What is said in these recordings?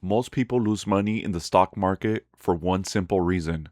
Most people lose money in the stock market for one simple reason.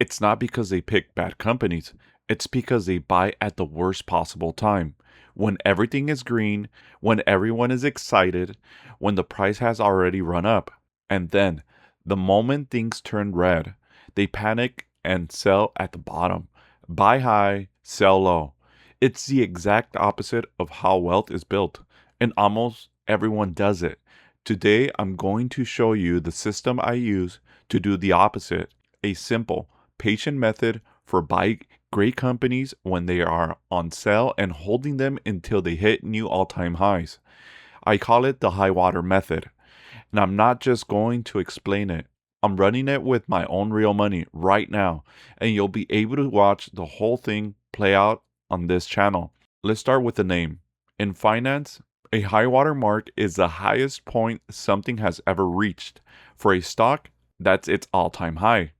It's not because they pick bad companies, it's because they buy at the worst possible time. When everything is green, when everyone is excited, when the price has already run up. And then, the moment things turn red, they panic and sell at the bottom. Buy high, sell low. It's the exact opposite of how wealth is built, and almost everyone does it. Today, I'm going to show you the system I use to do the opposite, a simple, patient method for buying great companies when they are on sale and holding them until they hit new all-time highs. I call it the Highwater Method, and I'm not just going to explain it. I'm running it with my own real money right now, and you'll be able to watch the whole thing play out on this channel. Let's start with the name. In finance, a high water mark is the highest point something has ever reached. For a stock, that's its all-time high.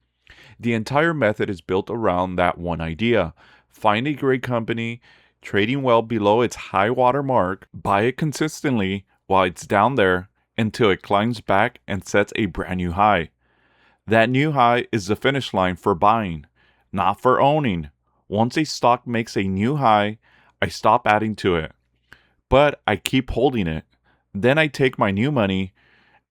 The entire method is built around that one idea. Find a great company, trading well below its high water mark, buy it consistently while it's down there until it climbs back and sets a brand new high. That new high is the finish line for buying, not for owning. Once a stock makes a new high, I stop adding to it, but I keep holding it. Then I take my new money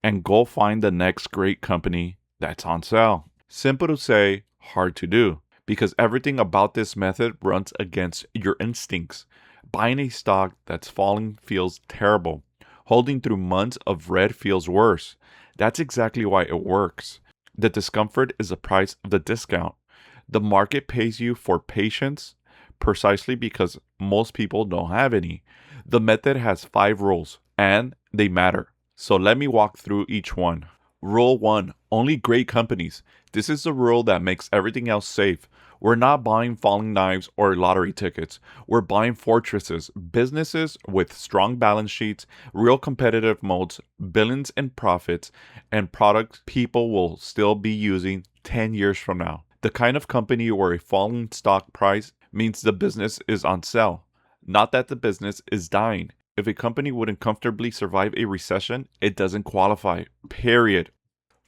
and go find the next great company that's on sale. Simple to say, hard to do, because everything about this method runs against your instincts. Buying a stock that's falling feels terrible. Holding through months of red feels worse. That's exactly why it works. The discomfort is the price of the discount. The market pays you for patience precisely because most people don't have any. The method has 5 rules, and they matter. So let me walk through each one. Rule 1. Only great companies. This is the rule that makes everything else safe. We're not buying falling knives or lottery tickets. We're buying fortresses, businesses with strong balance sheets, real competitive moats, billions in profits, and products people will still be using 10 years from now. The kind of company where a falling stock price means the business is on sale, not that the business is dying. If a company wouldn't comfortably survive a recession, it doesn't qualify. Period.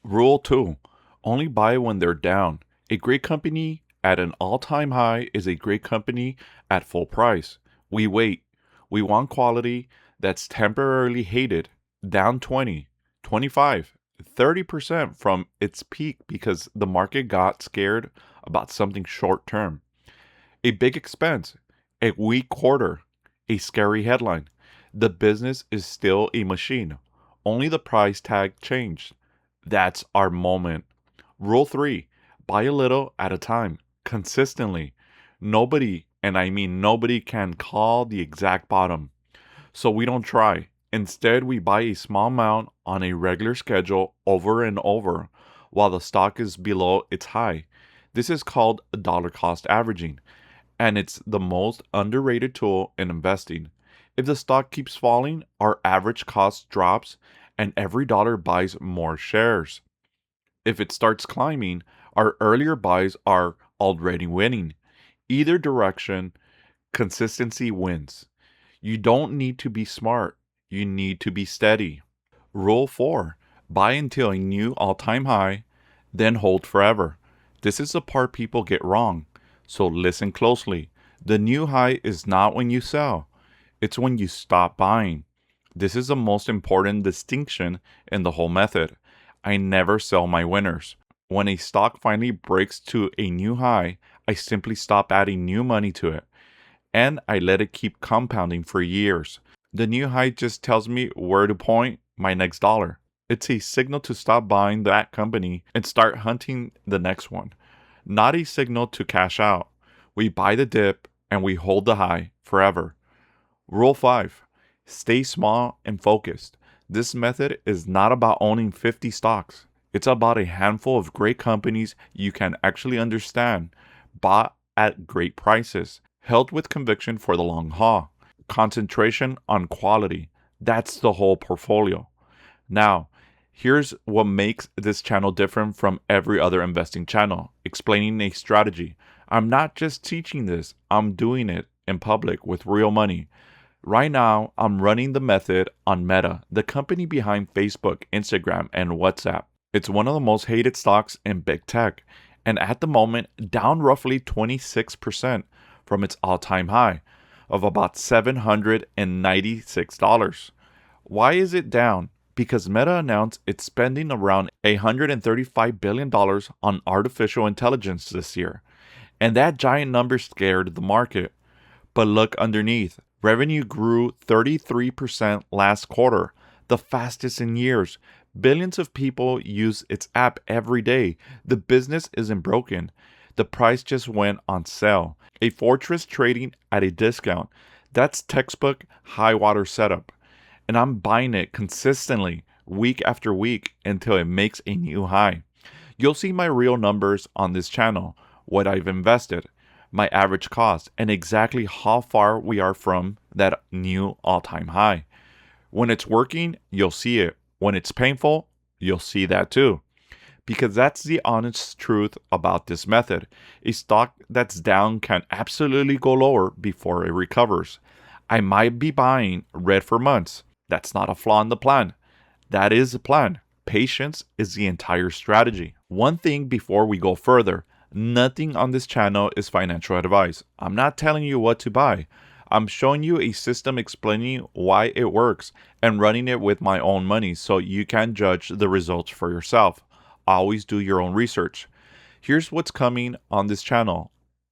Rule 2. Only buy when they're down. A great company at an all-time high is a great company at full price. We wait. We want quality that's temporarily hated, down 20, 25, 30% from its peak because the market got scared about something short-term. A big expense, a weak quarter, a scary headline. The business is still a machine. Only the price tag changed. That's our moment. Rule 3. Buy a little at a time, consistently. Nobody, and I mean nobody, can call the exact bottom. So we don't try. Instead, we buy a small amount on a regular schedule over and over while the stock is below its high. This is called dollar cost averaging, and it's the most underrated tool in investing. If the stock keeps falling, our average cost drops and every dollar buys more shares. If it starts climbing, our earlier buys are already winning. Either direction, consistency wins. You don't need to be smart, you need to be steady. Rule 4. Buy until a new all-time high, then hold forever. This is the part people get wrong, so listen closely. The new high is not when you sell, it's when you stop buying. This is the most important distinction in the whole method. I never sell my winners. When a stock finally breaks to a new high, I simply stop adding new money to it, and I let it keep compounding for years. The new high just tells me where to point my next dollar. It's a signal to stop buying that company and start hunting the next one, not a signal to cash out. We buy the dip and we hold the high forever. Rule 5. Stay small and focused. This method is not about owning 50 stocks. It's about a handful of great companies you can actually understand, bought at great prices, held with conviction for the long haul. Concentration on quality. That's the whole portfolio. Now, here's what makes this channel different from every other investing channel, explaining a strategy. I'm not just teaching this, I'm doing it in public with real money. Right now, I'm running the method on Meta, the company behind Facebook, Instagram, and WhatsApp. It's one of the most hated stocks in big tech, and at the moment, down roughly 26% from its all time high of about $796. Why is it down? Because Meta announced it's spending around $135 billion on artificial intelligence this year, and that giant number scared the market. But look underneath. Revenue grew 33% last quarter, the fastest in years. Billions of people use its app every day. The business isn't broken. The price just went on sale. A fortress trading at a discount. That's textbook high water setup. And I'm buying it consistently, week after week, until it makes a new high. You'll see my real numbers on this channel, what I've invested, my average cost, and exactly how far we are from that new all-time high. When it's working, you'll see it. When it's painful, you'll see that too. Because that's the honest truth about this method. A stock that's down can absolutely go lower before it recovers. I might be buying red for months. That's not a flaw in the plan. That is the plan. Patience is the entire strategy. One thing before we go further. Nothing on this channel is financial advice. I'm not telling you what to buy. I'm showing you a system explaining why it works and running it with my own money so you can judge the results for yourself. Always do your own research. Here's what's coming on this channel.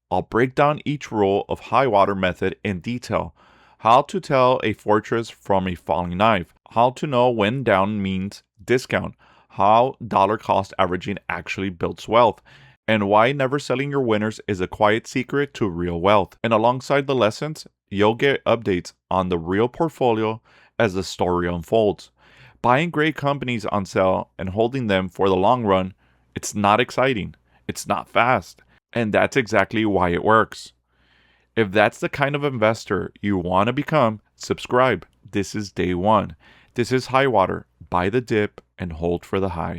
I'll break down each rule of Highwater Method in detail. How to tell a fortress from a falling knife. How to know when down means discount. How dollar cost averaging actually builds wealth. And why never selling your winners is a quiet secret to real wealth. And alongside the lessons, you'll get updates on the real portfolio as the story unfolds. Buying great companies on sale and holding them for the long run, it's not exciting. It's not fast. And that's exactly why it works. If that's the kind of investor you want to become, subscribe. This is day one. This is Highwater. Buy the dip and hold for the high.